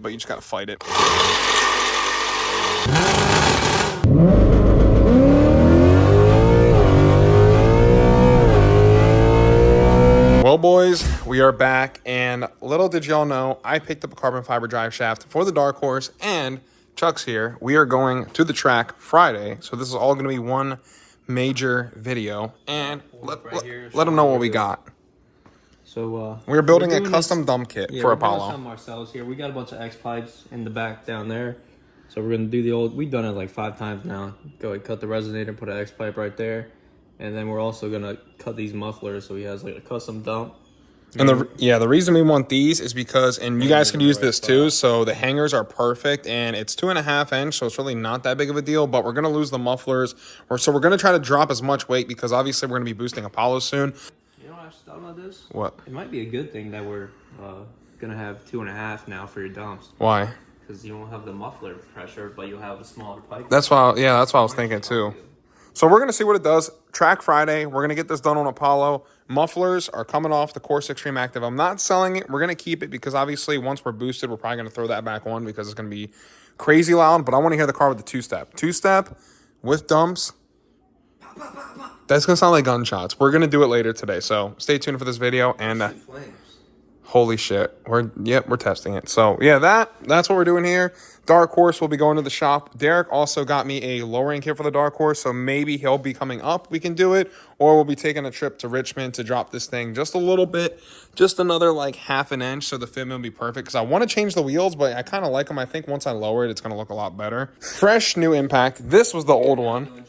but you just gotta fight it. Well, boys, we are back, and little did y'all know, I picked up a carbon fiber drive shaft for the Dark Horse, and Chuck's here. We are going to the track Friday, so this is all going to be one major video, and let them know what we got. So we're building a custom dump kit for Apollo. We're doing some ourselves here. We got a bunch of X pipes in the back down there, so we're gonna do the old. We've done it like 5 times now. Go ahead, cut the resonator, put an X pipe right there. And then we're also gonna cut these mufflers so he has like a custom dump. And the reason we want these is because, and you guys can use this too, so the hangers are perfect, and it's 2.5 inch, so it's really not that big of a deal, but we're gonna lose the mufflers, so we're gonna try to drop as much weight because obviously we're gonna be boosting Apollo soon. You know what I just thought about this? What? It might be a good thing that we're gonna have 2.5 now for your dumps. Why? Because you won't have the muffler pressure, but you'll have a smaller pipe. That's why I was thinking too. So we're going to see what it does. Track Friday. We're going to get this done on Apollo. Mufflers are coming off the Course Extreme Active. I'm not selling it. We're going to keep it because obviously once we're boosted, we're probably going to throw that back on because it's going to be crazy loud. But I want to hear the car with the two-step. Two-step with dumps. That's going to sound like gunshots. We're going to do it later today. So stay tuned for this video. And holy shit. We're testing it. So yeah, that's what we're doing here. Dark Horse will be going to the shop. Derek also got me a lowering kit for the Dark Horse, so maybe he'll be coming up. We can do it, or we'll be taking a trip to Richmond to drop this thing just a little bit, just another like 1/2 inch, so the fitment will be perfect. Because I want to change the wheels, but I kind of like them. I think once I lower it, it's going to look a lot better. Fresh new impact. This was the old one.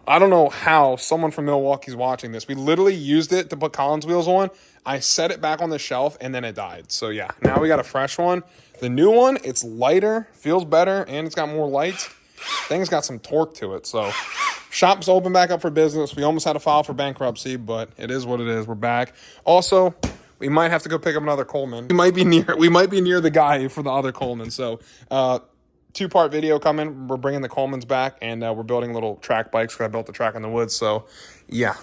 I don't know how someone from Milwaukee's watching this. We literally used it to put Collins wheels on. I set it back on the shelf, and then it died. So yeah, now we got a fresh one. The new one, it's lighter, feels better, and it's got more lights. Thing's got some torque to it. So shop's open back up for business. We almost had to file for bankruptcy, but it is what it is. We're back. Also, we might have to go pick up another Coleman. We might be near the guy for the other Coleman. So 2-part video coming. We're bringing the Colemans back, and we're building little track bikes because I built the track in the woods. So yeah.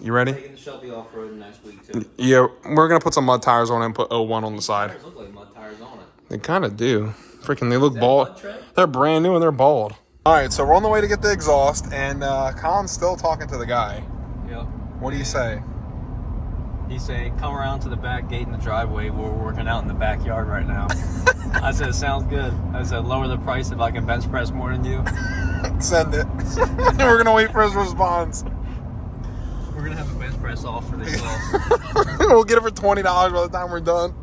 You ready? Taking the Shelby off-road next week too. Yeah, we're going to put some mud tires on it and put 01 on the side. Tires look like mud tires on it. They kind of do. Freaking, they look bald. They're brand new and they're bald. All right, so we're on the way to get the exhaust, and Colin's still talking to the guy. Yep. What do you say? He's saying, come around to the back gate in the driveway. We're working out in the backyard right now. I said, sounds good. I said, lower the price if I can bench press more than you. Send it. We're going to wait for his response. We're going to have a bench press off for the exhaust. We'll get it for $20 by the time we're done.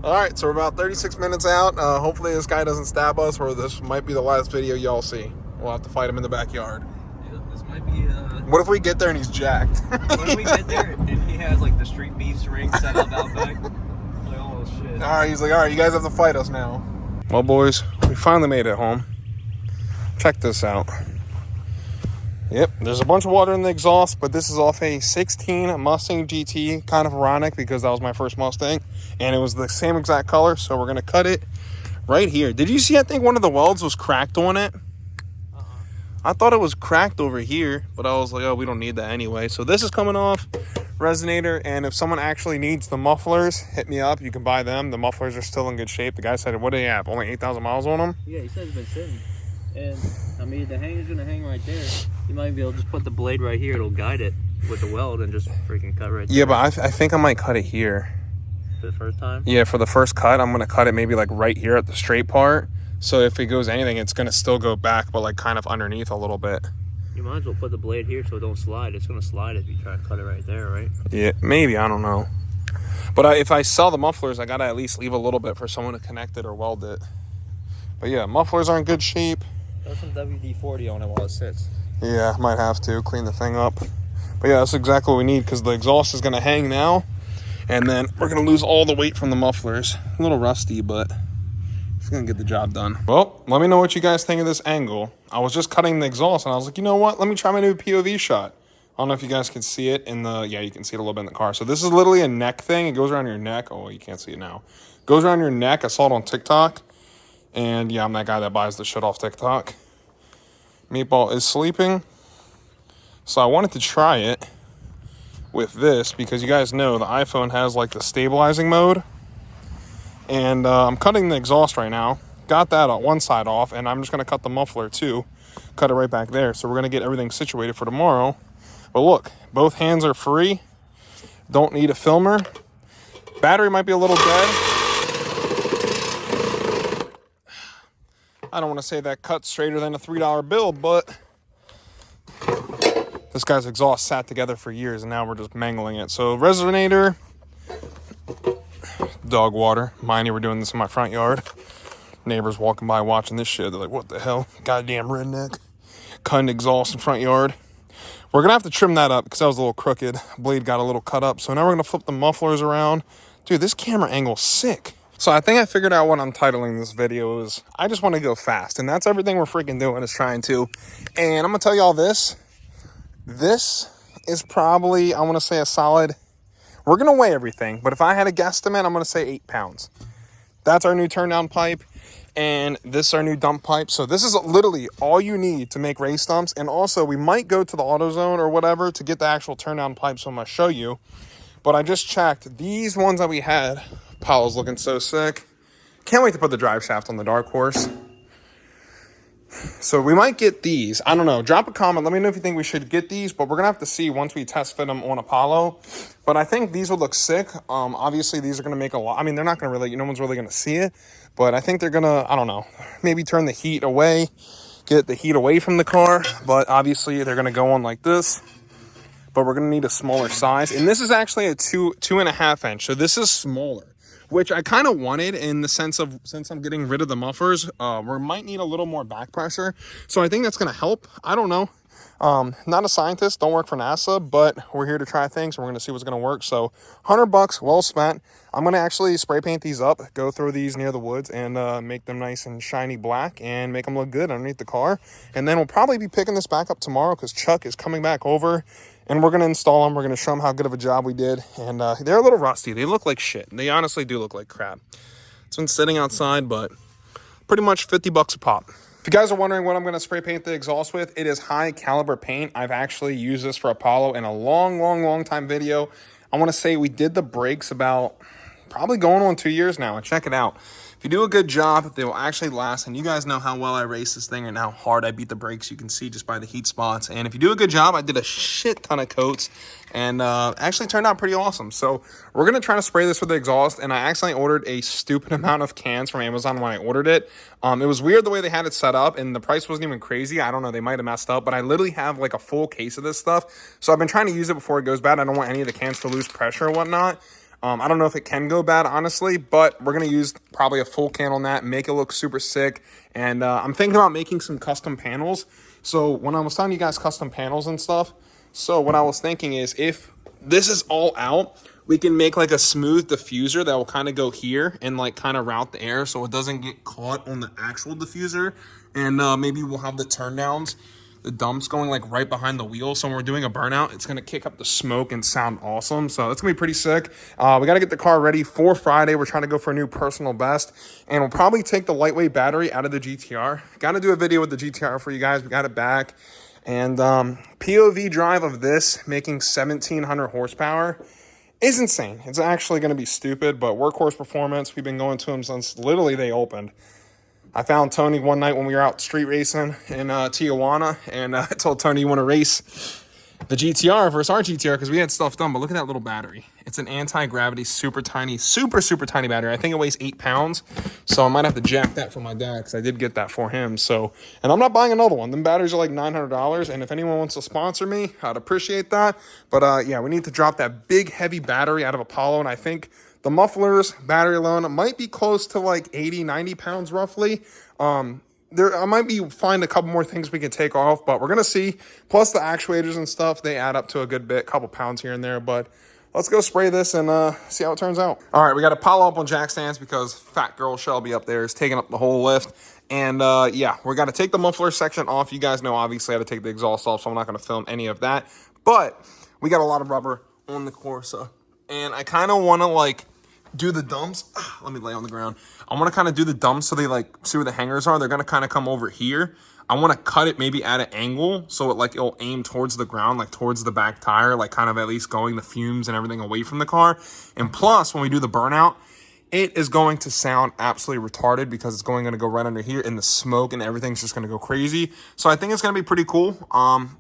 All right, so we're about 36 minutes out. Hopefully this guy doesn't stab us, or this might be the last video y'all see. We'll have to fight him in the backyard. Yeah, this might be... What if we get there and he's jacked? What if we get there and he has like the street beefs ring set up out back? Like, oh shit. All right, he's like, all right, you guys have to fight us now. Well, boys, we finally made it home. Check this out. Yep, there's a bunch of water in the exhaust, but this is off a 16 Mustang GT. Kind of ironic because that was my first Mustang, and it was the same exact color, so we're going to cut it right here. Did you see, I think one of the welds was cracked on it? I thought it was cracked over here, but I was like, oh, we don't need that anyway. So this is coming off resonator, and if someone actually needs the mufflers, hit me up. You can buy them. The mufflers are still in good shape. The guy said, what do they have? Only 8,000 miles on them? Yeah, he said it's been sitting. And, I mean, the hanger's going to hang right there. You might be able to just put the blade right here. It'll guide it with the weld and just freaking cut right there. Yeah, but I think I might cut it here. For the first time? Yeah, for the first cut, I'm going to cut it maybe like right here at the straight part. So if it goes anything, it's going to still go back, but like kind of underneath a little bit. You might as well put the blade here so it don't slide. It's going to slide if you try to cut it right there, right? Yeah, maybe. I don't know. But if I sell the mufflers, I got to at least leave a little bit for someone to connect it or weld it. But yeah, mufflers are in good shape. Throw some WD-40 on it while it sits. Yeah, might have to clean the thing up. But yeah, that's exactly what we need because the exhaust is going to hang now. And then we're going to lose all the weight from the mufflers. A little rusty, but it's going to get the job done. Well, let me know what you guys think of this angle. I was just cutting the exhaust and I was like, you know what? Let me try my new POV shot. I don't know if you guys can see it in the... Yeah, you can see it a little bit in the car. So this is literally a neck thing. It goes around your neck. Oh, you can't see it now. It goes around your neck. I saw it on TikTok. And yeah, I'm that guy that buys the shit off TikTok. Meatball is sleeping. So I wanted to try it with this because you guys know the iPhone has like the stabilizing mode. And I'm cutting the exhaust right now. Got that on one side off, and I'm just going to cut the muffler too. Cut it right back there. So we're going to get everything situated for tomorrow. But look, both hands are free. Don't need a filmer. Battery might be a little dead. I don't want to say that cut straighter than a $3 bill, but this guy's exhaust sat together for years, and now we're just mangling it. So resonator, dog water. Mind you, we're doing this in my front yard. Neighbors walking by watching this shit. They're like, what the hell? Goddamn redneck. Cutting exhaust in front yard. We're going to have to trim that up because that was a little crooked. Blade got a little cut up. So now we're going to flip the mufflers around. Dude, this camera angle's sick. So I think I figured out what I'm titling this video is. I just want to go fast. And that's everything we're freaking doing is trying to. And I'm going to tell y'all this. This is probably, I want to say a solid, we're going to weigh everything. But if I had a guesstimate, I'm going to say 8 pounds. That's our new turn down pipe. And this is our new dump pipe. So this is literally all you need to make race dumps. And also we might go to the AutoZone or whatever to get the actual turn down pipe. So I'm going to show you. But I just checked these ones that we had. Apollo's looking so sick. Can't wait to put the drive shaft on the Dark Horse. So we might get these. I don't know. Drop a comment. Let me know if you think we should get these. But we're going to have to see once we test fit them on Apollo. But I think these will look sick. Obviously, these are going to make a lot. I mean, they're not going to really, no one's really going to see it. But I think they're going to, I don't know, maybe turn the heat away. Get the heat away from the car. But obviously, they're going to go on like this. But we're going to need a smaller size. And this is actually a 2.5 inch. So this is smaller. Which I kind of wanted in the sense of, since I'm getting rid of the mufflers, we might need a little more back pressure. So I think that's going to help. I don't know. Not a scientist, don't work for NASA, but we're here to try things and we're going to see what's going to work. So $100, well spent. I'm going to actually spray paint these up, go throw these near the woods and make them nice and shiny black and make them look good underneath the car. And then we'll probably be picking this back up tomorrow because Chuck is coming back over. And we're going to install them. We're going to show them how good of a job we did. And they're a little rusty. They look like shit. They honestly do look like crap. It's been sitting outside, but pretty much $50 a pop. If you guys are wondering what I'm going to spray paint the exhaust with, it is high caliber paint. I've actually used this for Apollo in a long time video. I want to say we did the brakes about probably going on 2 years now. And check it out. If you do a good job, they will actually last. And you guys know how well I race this thing and how hard I beat the brakes. You can see just by the heat spots. And if you do a good job, I did a shit ton of coats and actually turned out pretty awesome. So we're going to try to spray this with the exhaust. And I accidentally ordered a stupid amount of cans from Amazon when I ordered it. It was weird the way they had it set up and the price wasn't even crazy. I don't know. They might have messed up, but I literally have like a full case of this stuff. So I've been trying to use it before it goes bad. I don't want any of the cans to lose pressure or whatnot. I don't know if it can go bad, honestly, but we're going to use probably a full can on that, make it look super sick. And I'm thinking about making some custom panels. So when I was telling you guys custom panels and stuff, so what I was thinking is if this is all out, we can make like a smooth diffuser that will kind of go here and like kind of route the air so it doesn't get caught on the actual diffuser. And maybe we'll have the turn downs, the dumps going like right behind the wheel. So when we're doing a burnout, it's going to kick up the smoke and sound awesome. So it's going to be pretty sick. We got to get the car ready for Friday. We're trying to go for a new personal best. And we'll probably take the lightweight battery out of the GTR. Got to do a video with the GTR for you guys. We got it back. And POV drive of this making 1,700 horsepower is insane. It's actually going to be stupid, but Workhorse Performance, we've been going to them since literally they opened. I found Tony one night when we were out street racing in Tijuana, and I told Tony, you want to race the GTR versus our GTR because we had stuff done, but look at that little battery. It's an anti-gravity, super tiny battery. I think it weighs 8 pounds, so I might have to jack that for my dad because I did get that for him. So, and I'm not buying another one. Them batteries are like $900, and if anyone wants to sponsor me, I'd appreciate that. But yeah, we need to drop that big, heavy battery out of Apollo, and I think the mufflers, battery alone, might be close to like 80, 90 pounds roughly. I might be find a couple more things we can take off, but we're going to see. Plus the actuators and stuff, they add up to a good bit, couple pounds here and there. But let's go spray this and see how it turns out. All right, we got to Apollo up on jack stands because fat girl Shelby up there is taking up the whole lift. And yeah, we got to take the muffler section off. You guys know, obviously, I had to take the exhaust off, so I'm not going to film any of that. But we got a lot of rubber on the Corsa. And I kind of want to like do the dumps. Let me lay on the ground. I want to kind of do the dumps so they like see where the hangers are. They're going to kind of come over here. I want to cut it maybe at an angle so it like it'll aim towards the ground, like towards the back tire, like kind of at least going the fumes and everything away from the car. And plus, when we do the burnout, it is going to sound absolutely retarded because it's going to go right under here, and the smoke and everything's just going to go crazy. So I think it's going to be pretty cool.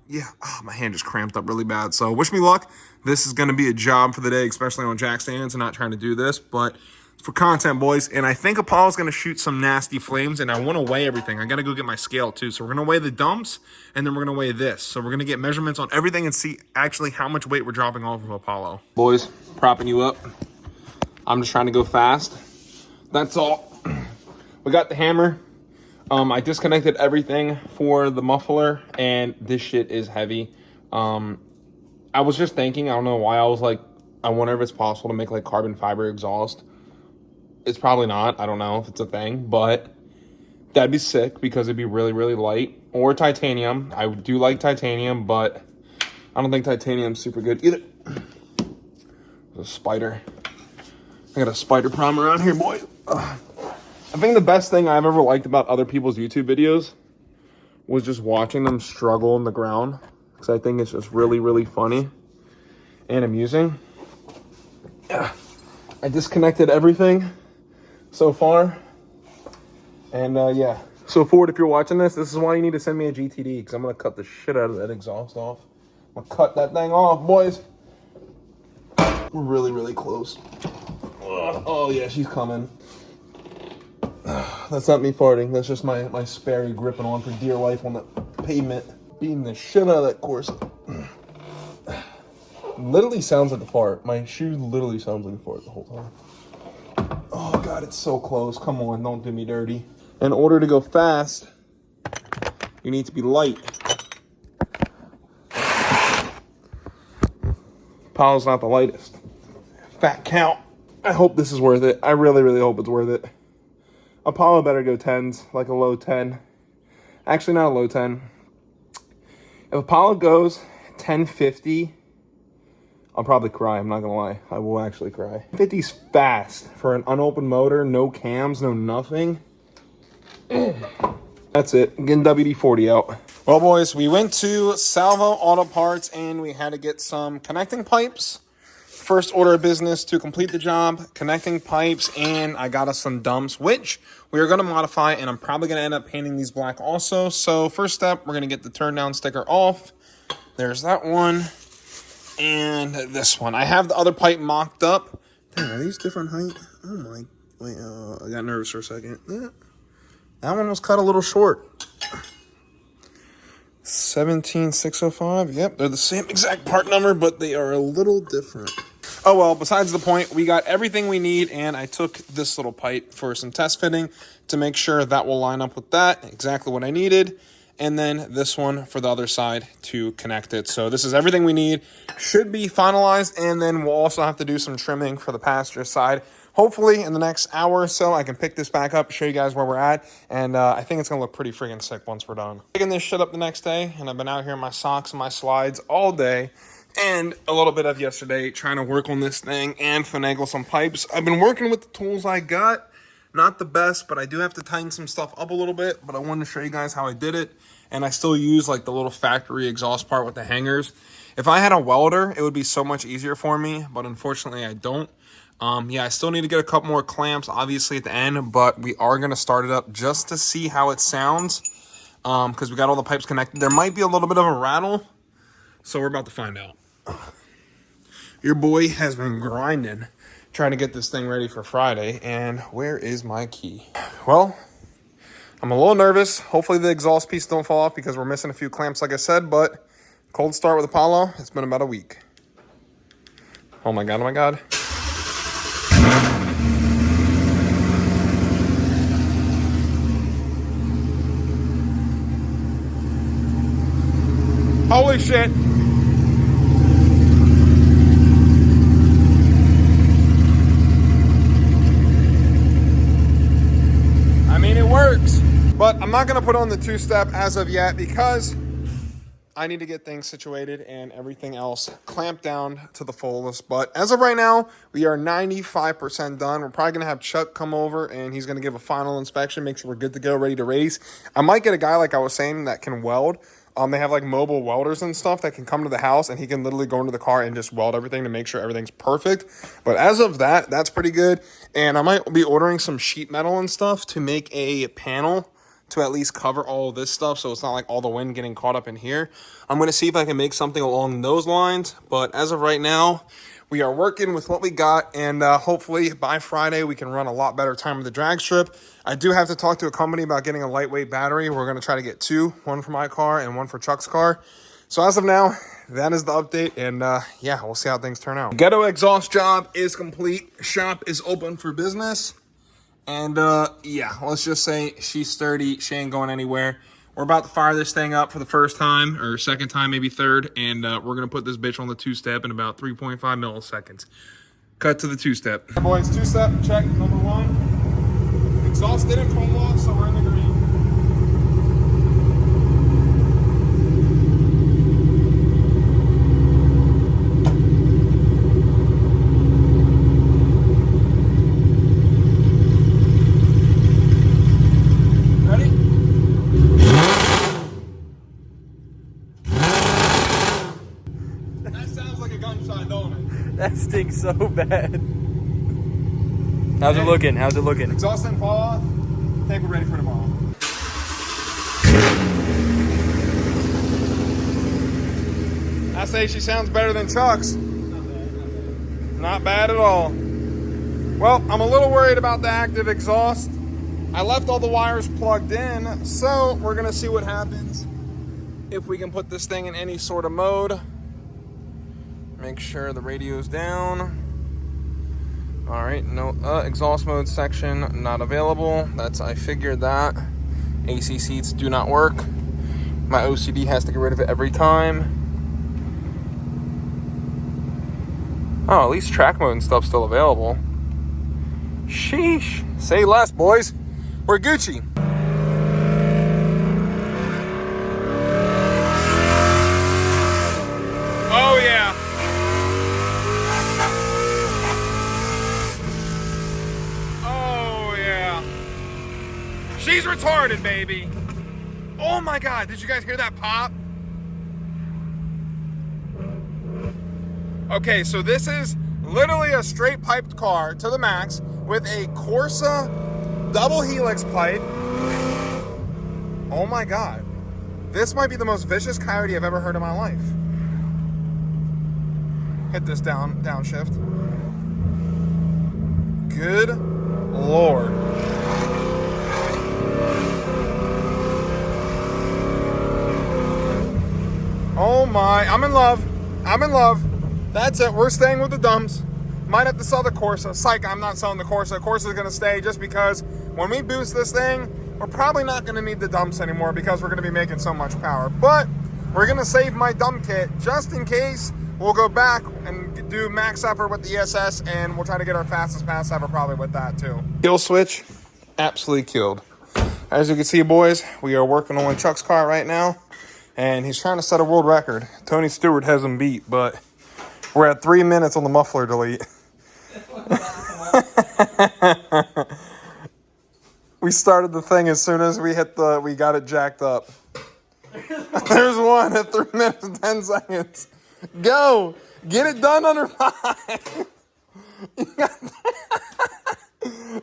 Yeah, my hand just cramped up really bad. So wish me luck. This is going to be a job for the day, especially on jack stands and not trying to do this, but for content, boys. And I think Apollo's going to shoot some nasty flames, and I want to weigh everything. I got to go get my scale too. So we're going to weigh the dumps, and then we're going to weigh this. So we're going to get measurements on everything and see actually how much weight we're dropping off of Apollo. Boys, propping you up. I'm just trying to go fast. That's all. We got the hammer. I disconnected everything for the muffler, and this shit is heavy. I was just thinking, I don't know why, I was like, I wonder if it's possible to make like carbon fiber exhaust. It's probably not. I don't know if it's a thing, but that'd be sick because it'd be really, really light. Or titanium. I do like titanium, but I don't think titanium's super good either. There's a spider. I got a spider problem around here, boy. I think the best thing I've ever liked about other people's YouTube videos was just watching them struggle on the ground. Because I think it's just really, really funny and amusing. Yeah. I disconnected everything so far. And yeah. So Ford, if you're watching this is why you need to send me a GTD. Because I'm going to cut the shit out of that exhaust off. I'm going to cut that thing off, boys. We're really, really close. Oh yeah, she's coming. That's not me farting. That's just my Sperry gripping on for dear life on the pavement. Beating the shit out of that course. Literally sounds like a fart. My shoe literally sounds like a fart the whole time. Oh God, it's so close. Come on, don't do me dirty. In order to go fast, you need to be light. Apollo's not the lightest. Fat count. I hope this is worth it. I really, really hope it's worth it. Apollo better go 10s, like a low 10. Actually, not a low 10. If Apollo goes 1050, I'll probably cry. I'm not going to lie. I will actually cry. 50's fast for an unopened motor, no cams, no nothing. That's it. Getting WD-40 out. Well, boys, we went to Salvo Auto Parts, and we had to get some connecting pipes. First order of business to complete the job, connecting pipes, and I got us some dumps, which we are going to modify, and I'm probably going to end up painting these black also. So first step, we're going to get the turn down sticker off. There's that one, and this one. I have the other pipe mocked up. Dang, are these different height? Oh my, wait, I got nervous for a second. Yeah. That one was cut a little short. 17605. Yep, they're the same exact part number, but they are a little different. Oh well, besides the point, we got everything we need, and I took this little pipe for some test fitting to make sure that will line up with that, exactly what I needed, and then this one for the other side to connect it. So this is everything we need. Should be finalized, and then we'll also have to do some trimming for the passenger side. Hopefully in the next hour or so, I can pick this back up, show you guys where we're at, and I think it's going to look pretty freaking sick once we're done. Picking this shit up the next day, and I've been out here in my socks and my slides all day, and a little bit of yesterday trying to work on this thing and finagle some pipes. I've been working with the tools I got. Not the best, but I do have to tighten some stuff up a little bit, but I wanted to show you guys how I did it, and I still use like the little factory exhaust part with the hangers. If I had a welder, it would be so much easier for me, but unfortunately I don't. Yeah, I still need to get a couple more clamps, obviously, at the end, but we are going to start it up just to see how it sounds, because we got all the pipes connected. There might be a little bit of a rattle, so we're about to find out. Your boy has been grinding, trying to get this thing ready for Friday, and where is my key? Well, I'm a little nervous. Hopefully the exhaust piece don't fall off because we're missing a few clamps, like I said, but cold start with Apollo. It's been about a week. Oh my God, oh my God. Holy shit. I mean, it works, but I'm not going to put on the two-step as of yet because I need to get things situated and everything else clamped down to the fullest. But as of right now, we are 95% done. We're probably going to have Chuck come over and he's going to give a final inspection, make sure we're good to go, ready to race. I might get a guy, like I was saying, that can weld. They have like mobile welders and stuff that can come to the house, and he can literally go into the car and just weld everything to make sure everything's perfect. But as of that, that's pretty good. And I might be ordering some sheet metal and stuff to make a panel to at least cover all of this stuff, so it's not like all the wind getting caught up in here. I'm going to see if I can make something along those lines. But as of right now, we are working with what we got, and hopefully by Friday we can run a lot better time of the drag strip. I do have to talk to a company about getting a lightweight battery. We're going to try to get two, one for my car and one for Chuck's car. So as of now, that is the update, and yeah, we'll see how things turn out. Ghetto exhaust job is complete. Shop is open for business. And yeah, let's just say she's sturdy. She ain't going anywhere. We're about to fire this thing up for the first time, or second time, maybe third. And we're going to put this bitch on the two-step in about 3.5 milliseconds. Cut to the two-step. Hey boys, two-step, check, number one. Exhaust didn't fall off, so we're in the green. That stinks so bad. How's it looking? How's it looking? Exhaust didn't fall off. I think we're ready for tomorrow. I say she sounds better than Chuck's. Not bad at all. Well, I'm a little worried about the active exhaust. I left all the wires plugged in, so we're gonna see what happens if we can put this thing in any sort of mode. Make sure the radio's down. All right, no exhaust mode section not available. I figured that. AC seats do not work. My OCD has to get rid of it every time. Oh, at least track mode and stuff's still available. Sheesh. Say less, boys. We're Gucci. Oh, yeah. Oh, yeah. She's retarded, baby. Oh, my God. Did you guys hear that pop? Okay, so this is literally a straight piped car to the max with a Corsa double helix pipe. Oh my God. This might be the most vicious coyote I've ever heard in my life. Hit this downshift. Good Lord. Oh my, I'm in love. I'm in love. That's it. We're staying with the dumps. Might have to sell the Corsa. Psych, I'm not selling the Corsa. Corsa's going to stay just because when we boost this thing, we're probably not going to need the dumps anymore because we're going to be making so much power. But we're going to save my dump kit just in case. We'll go back and do max effort with the ESS, and we'll try to get our fastest pass ever probably with that too. Kill switch, absolutely killed. As you can see, boys, we are working on Chuck's car right now, and he's trying to set a world record. Tony Stewart has him beat, but we're at 3 minutes on the muffler delete. We started the thing as soon as we got it jacked up. There's one at 3 minutes and 10 seconds. Go! Get it done under 5.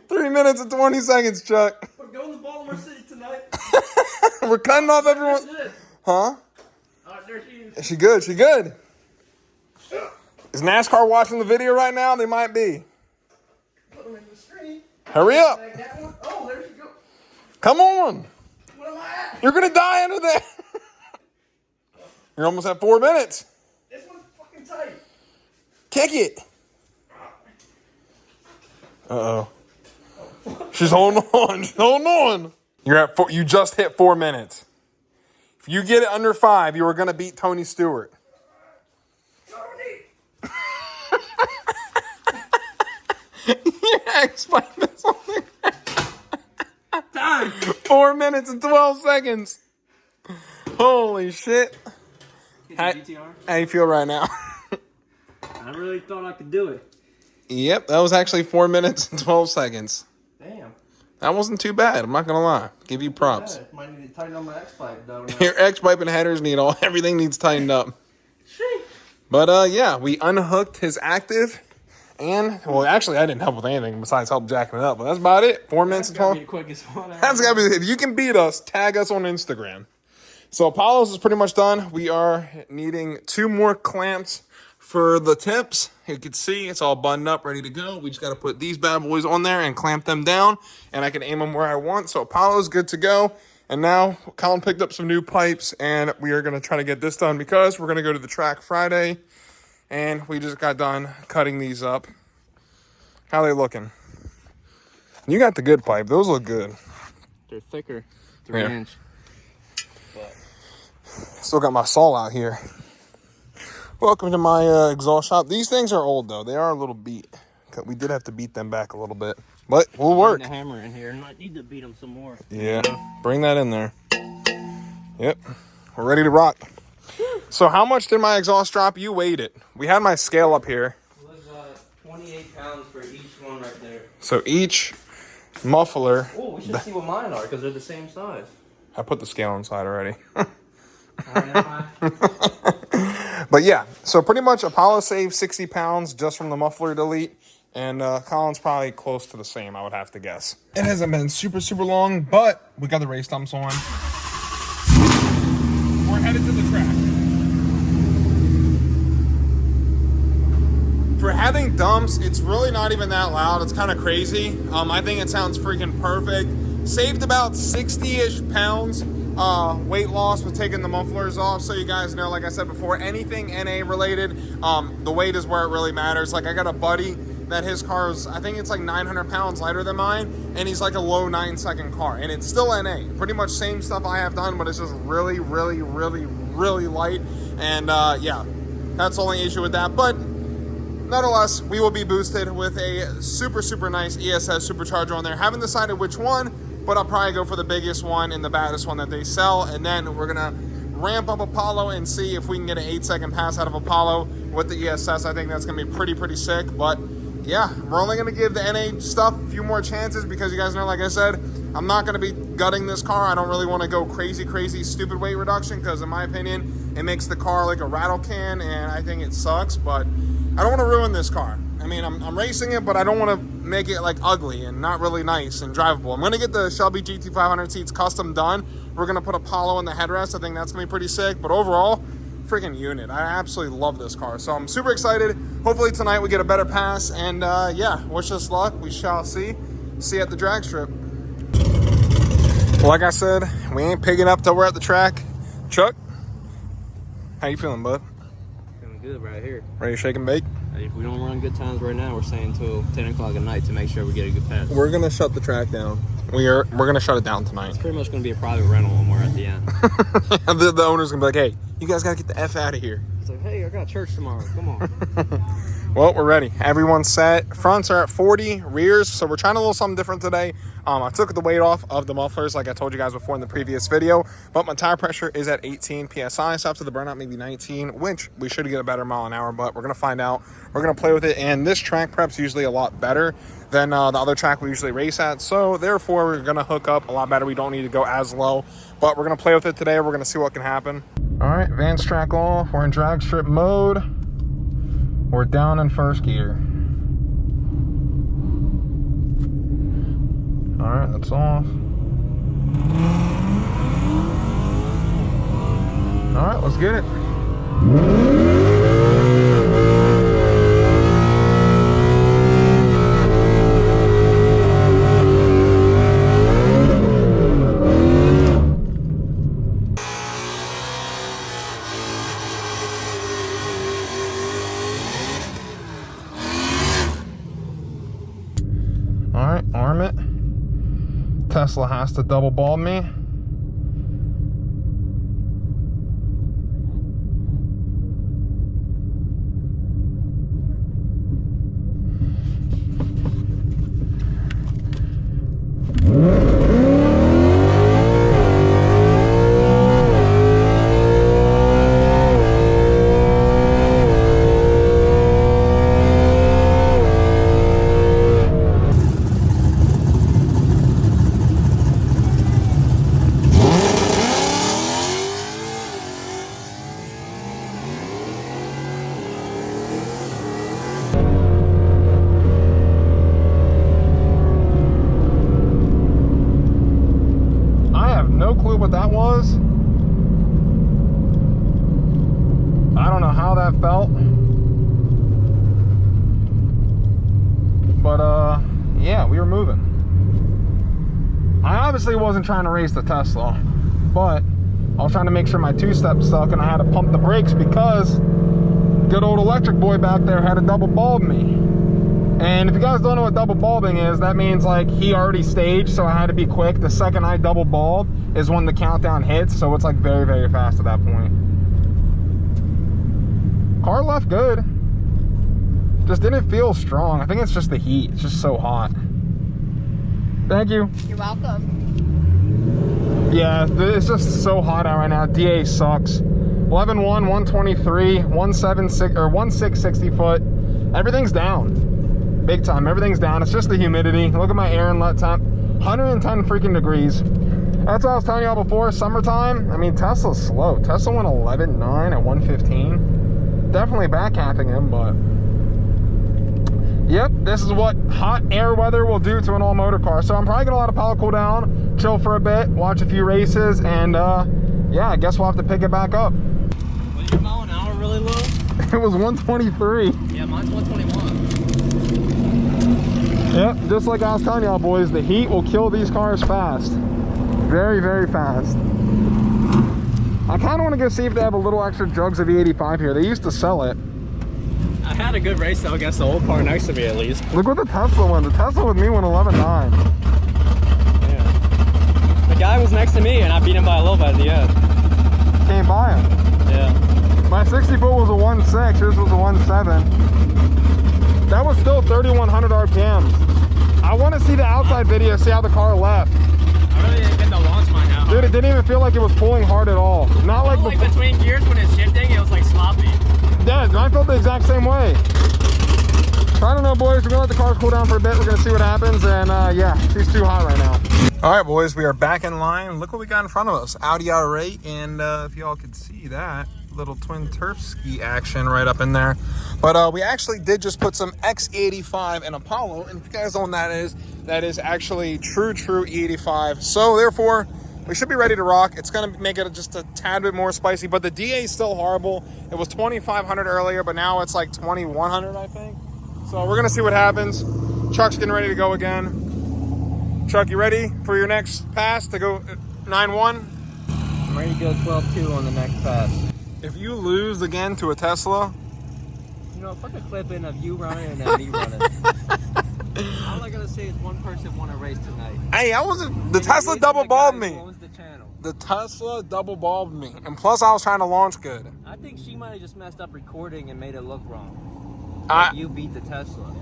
3 minutes and 20 seconds, Chuck. We're going to Baltimore City tonight. We're cutting off everyone. Huh? There she is. Is she good? She good? Is NASCAR watching the video right now? They might be. Put them in the screen. Hurry up. Like that one. Oh, there she goes. Come on. What am I at? You're going to die under there. You're almost at 4 minutes. This one's fucking tight. Kick it. Uh-oh. She's holding on. She's holding on. You're at 4. You just hit 4 minutes. If you get it under 5, you are going to beat Tony Stewart. Your X-Pipe is on the Time. 4 minutes and 12 seconds. Holy shit. How you feel right now? I really thought I could do it. Yep, that was actually 4 minutes and 12 seconds. Damn. That wasn't too bad. I'm not gonna lie. Give you props. Yeah, might need to tighten up my X pipe though. Your X pipe and headers need everything needs tightened up. But yeah, we unhooked his active, and well, actually, I didn't help with anything besides help jacking it up. But that's about it. 4 minutes and 12. That's gotta be. If you can beat us, tag us on Instagram. So Apollo's is pretty much done. We are needing 2 more clamps for the tips. You can see it's all buttoned up, ready to go. We just got to put these bad boys on there and clamp them down, and I can aim them where I want. So Apollo's good to go. And now Colin picked up some new pipes, and we are going to try to get this done because we're going to go to the track Friday, and we just got done cutting these up. How are they looking? You got the good pipe. Those look good. They're thicker, 3-inch. But still got my saw out here. Welcome to my exhaust shop. These things are old, though. They are a little beat. We did have to beat them back a little bit, but we'll work. Bring the hammer in here, and I need to beat them some more. Yeah, bring that in there. Yep, we're ready to rock. So how much did my exhaust drop? You weighed it. We had my scale up here. It was 28 pounds for each one right there. So each muffler. Oh, we should see what mine are because they're the same size. I put the scale inside already. Alright, But yeah, so pretty much Apollo saved 60 pounds just from the muffler delete, and Colin's probably close to the same, I would have to guess. It hasn't been super long, but we got the race dumps on. We're headed to the track. For having dumps, it's really not even that loud. It's kind of crazy. I think it sounds freaking perfect. Saved about 60-ish pounds. Weight loss with taking the mufflers off, so you guys know, like I said before, anything NA related, the weight is where it really matters. Like I got a buddy that his car is, I think it's like 900 pounds lighter than mine, and he's like a low 9-second car, and it's still NA. Pretty much same stuff I have done, but it's just really light, and yeah, that's the only issue with that. But nonetheless, we will be boosted with a super nice ESS supercharger on there. Haven't decided which one, but I'll probably go for the biggest one and the baddest one that they sell. And then we're going to ramp up Apollo and see if we can get an 8-second pass out of Apollo with the ESS. I think that's going to be pretty sick. But yeah, we're only going to give the NA stuff a few more chances because you guys know, like I said, I'm not going to be gutting this car. I don't really want to go crazy stupid weight reduction because in my opinion, it makes the car like a rattle can, and I think it sucks. But I don't want to ruin this car. I mean, I'm racing it, but I don't want to make it like ugly and not really nice and drivable. I'm going to get the Shelby GT500 seats custom done. We're going to put Apollo in the headrest. I think that's going to be pretty sick. But overall, freaking unit. I absolutely love this car. So I'm super excited. Hopefully tonight we get a better pass. And yeah, wish us luck. We shall see. See you at the drag strip. Like I said, we ain't picking up till we're at the track. Chuck, how you feeling, bud? Feeling good right here. Ready to shake and bake? If we don't run good times right now, we're saying till 10 o'clock at night to make sure we get a good pass. We're gonna shut the track down. We're gonna shut it down tonight. It's pretty much gonna be a private rental when we're at the end. the owner's gonna be like, hey, you guys gotta get the F out of here. It's like, hey, I got church tomorrow. Come on. Well, we're ready. Everyone's set. Fronts are at 40, rears. So we're trying a little something different today. I took the weight off of the mufflers like I told you guys before in the previous video, but my tire pressure is at 18 PSI. So after the burnout, maybe 19, which we should get a better mile an hour, but we're going to find out. We're going to play with it. And this track prep's usually a lot better than the other track we usually race at. So therefore, we're going to hook up a lot better. We don't need to go as low, but we're going to play with it today. We're going to see what can happen. All right, Vance track off. We're in drag strip mode. We're down in first gear. All right, that's off. All right, let's get it. All right, arm it. Tesla has to double ball me. No clue what that was. I don't know how that felt. But yeah, we were moving. I obviously wasn't trying to race the Tesla, but I was trying to make sure my two-step stuck, and I had to pump the brakes because good old electric boy back there had a double bulb me. And if you guys don't know what double bulbing is, that means like he already staged, so I had to be quick. The second I double bulb is when the countdown hits, so it's like very, very fast at that point. Car left good. Just didn't feel strong. I think it's just the heat. It's just so hot. Thank you. You're welcome. Yeah, it's just so hot out right now. DA sucks. 11.1, 123, 176 or 1660 foot. Everything's down. Big time. Everything's down. It's just the humidity. Look at my air inlet temp. 110 freaking degrees. That's what I was telling y'all before. Summertime. I mean, Tesla's slow. Tesla went 11.9 at 115. Definitely back halving him, but yep, this is what hot air weather will do to an all motor car. So I'm probably gonna let Apollo cool down, chill for a bit, watch a few races, and yeah, I guess we'll have to pick it back up. Was your mile an hour really low? It was 123. Yeah, mine's 121. Yep, just like I was telling y'all boys, the heat will kill these cars fast. Very, very fast. I kind of want to go see if they have a little extra jugs of E85 here. They used to sell it. I had a good race though against the old car next to me at least. Look what the Tesla went. The Tesla with me went 11.9. Yeah. The guy was next to me and I beat him by a little bit at the end. Came by him. Yeah. My 60 foot was a 1.6, his was a 1.7. That was still 3,100 RPMs. I want to see the outside video, see how the car left. I really didn't get to launch mine out. Dude, it didn't even feel like it was pulling hard at all. Not like between gears when it's shifting, it was like sloppy. Yeah, I felt the exact same way. So I don't know, boys. We're gonna let the cars cool down for a bit. We're gonna see what happens, and yeah, she's too hot right now. All right, boys, we are back in line. Look what we got in front of us. Audi R8, and if y'all could see that, little twin turf ski action right up in there. But we actually did just put some X85 in Apollo, and if you guys don't know what that is actually true E85. So therefore, we should be ready to rock. It's gonna make it just a tad bit more spicy, but the DA is still horrible. It was 2,500 earlier, but now it's like 2,100, I think. So we're gonna see what happens. Chuck's getting ready to go again. Chuck, you ready for your next pass to go 9-1? I'm ready to go 12-2 on the next pass. If you lose again to a Tesla, you know, put the clip in of you running and then me running. All I gotta say is one person won a race tonight. hey, I wasn't. The Tesla double bulbed me. Owns the channel. The Tesla double bulbed me, and plus I was trying to launch good. I think she might have just messed up recording and made it look wrong. You beat the Tesla.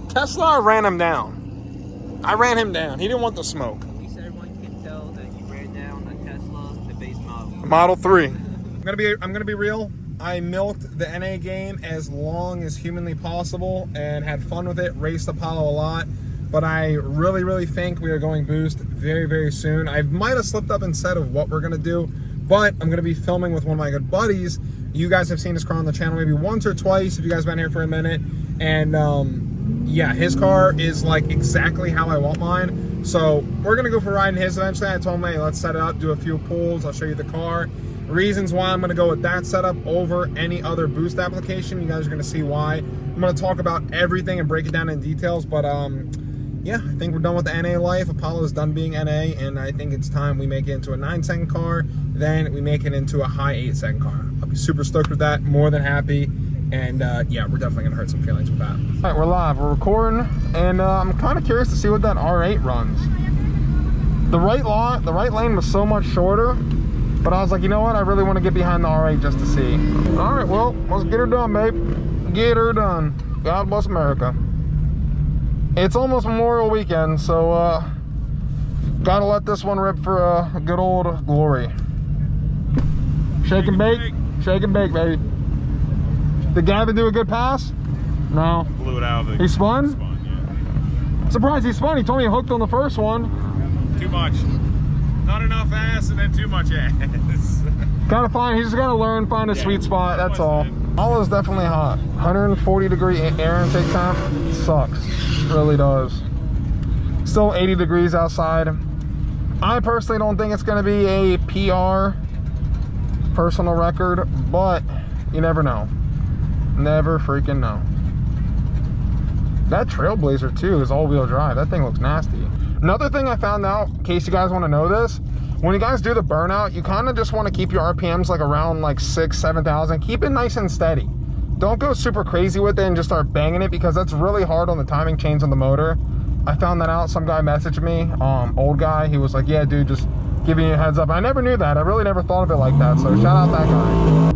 Tesla, I ran him down. I ran him down. He didn't want the smoke. At least everyone can tell that you ran down a Tesla, the base model. Model 3. I'm gonna be real. I milked the NA game as long as humanly possible and had fun with it, raced Apollo a lot, but I really, really think we are going boost very, very soon. I might have slipped up and said of what we're gonna do, but I'm gonna be filming with one of my good buddies. You guys have seen his car on the channel maybe once or twice if you guys been here for a minute, and yeah, his car is like exactly how I want mine. So we're gonna go for a ride in his eventually. I told him, hey, let's set it up, do a few pulls, I'll show you the car. Reasons why I'm going to go with that setup over any other boost application. You guys are going to see why. I'm going to talk about everything and break it down in details. But yeah, I think we're done with the NA life. Apollo is done being NA, and I think it's time we make it into a 9-second car. Then we make it into a high 8-second car. I'll be super stoked with that. More than happy. And yeah, we're definitely going to hurt some feelings with that. All right, we're live. We're recording, and I'm kind of curious to see what that R8 runs. The right lane was so much shorter. But I was like, you know what? I really want to get behind the R8 just to see. All right, well, let's get her done, babe. Get her done. God bless America. It's almost Memorial Weekend, so gotta let this one rip for a good old glory. Shake and bake. Shake and bake, baby. Did Gavin do a good pass? No. Blew it out of the... He spun? Spun, yeah. Surprised he spun. He told me he hooked on the first one. Too much. Not enough ass and then too much ass. Gotta find, he's just gotta learn, find a sweet spot, that's all. All is definitely hot. 140 degree air intake temp sucks. Really does. Still 80 degrees outside. I personally don't think it's going to be a PR personal record, but you never know. Never freaking know. That Trailblazer too is all-wheel drive. That thing looks nasty. Another thing I found out, in case you guys want to know this, when you guys do the burnout, you kind of just want to keep your RPMs like around like 6,000-7,000. Keep it nice and steady. Don't go super crazy with it and just start banging it, because that's really hard on the timing chains on the motor. I found that out. Some guy messaged me, old guy. He was like, yeah, dude, just giving you a heads up. I never knew that. I really never thought of it like that. So shout out that guy.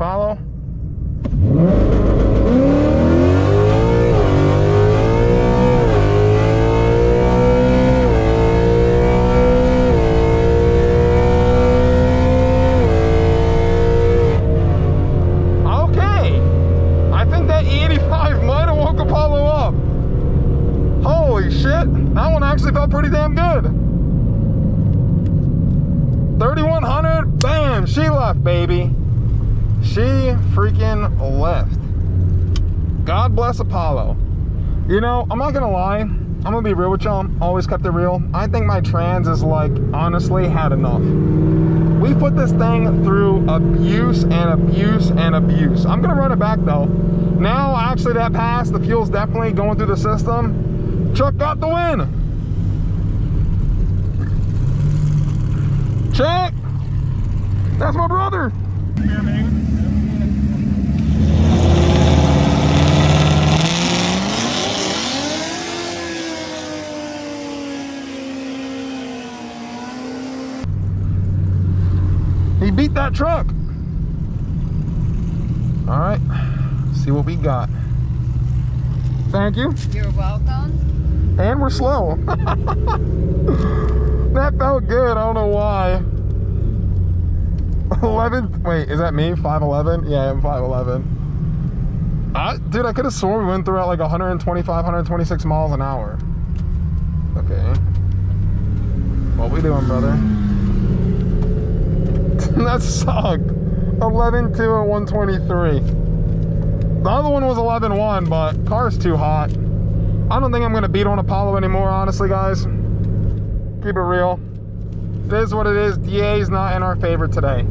Apollo. Okay, I think that E85 might have woke Apollo up. Holy shit, that one actually felt pretty damn good. 3,100, bam, she left, baby. She freaking left. God bless Apollo. You know, I'm not gonna lie. I'm gonna be real with y'all. Always kept it real. I think my trans is like, honestly, had enough. We put this thing through abuse and abuse and abuse. I'm gonna run it back though. Now, actually, that passed. The fuel's definitely going through the system. Chuck got the win. Chuck! That's my brother. Here, man. He beat that truck. All right, see what we got. Thank you. You're welcome. And we're slow. That felt good, I don't know why. 11, wait, is that me? 5'11"? Yeah, I'm 5'11". Dude, I could have sworn we went through at like 125, 126 miles an hour. Okay. What we doing, brother? That sucked. 11.2 at 123. The other one was 11.1, but car's too hot. I don't think I'm gonna beat on Apollo anymore, honestly, guys. Keep it real. It is what it is. DA is not in our favor today.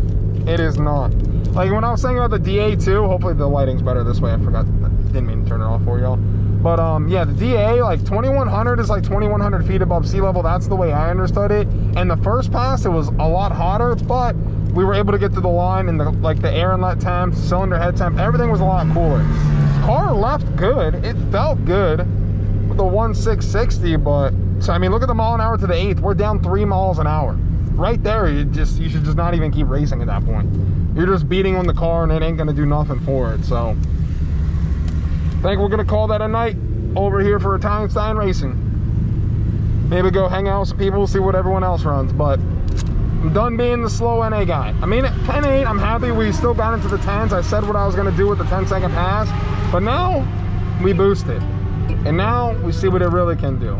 It is not. Like when I was saying about the DA too, hopefully the lighting's better this way. I forgot, didn't mean to turn it off for y'all. But yeah, the DA, like 2,100 is like 2,100 feet above sea level. That's the way I understood it. And the first pass, it was a lot hotter, but we were able to get to the line, and the air inlet temp, cylinder head temp, everything was a lot cooler. Car left good. It felt good with the 1.660, but so I mean, look at the mile an hour to the 8th. We're down 3 miles an hour. Right there, you should just not even keep racing at that point. You're just beating on the car, and it ain't gonna do nothing for it. So I think we're gonna call that a night over here for Italian Stein Racing. Maybe go hang out with some people, see what everyone else runs, but I'm done being the slow NA guy. I mean, at 10.8, I'm happy we still got into the 10s. I said what I was gonna do with the 10-second pass, but now we boosted. And now we see what it really can do.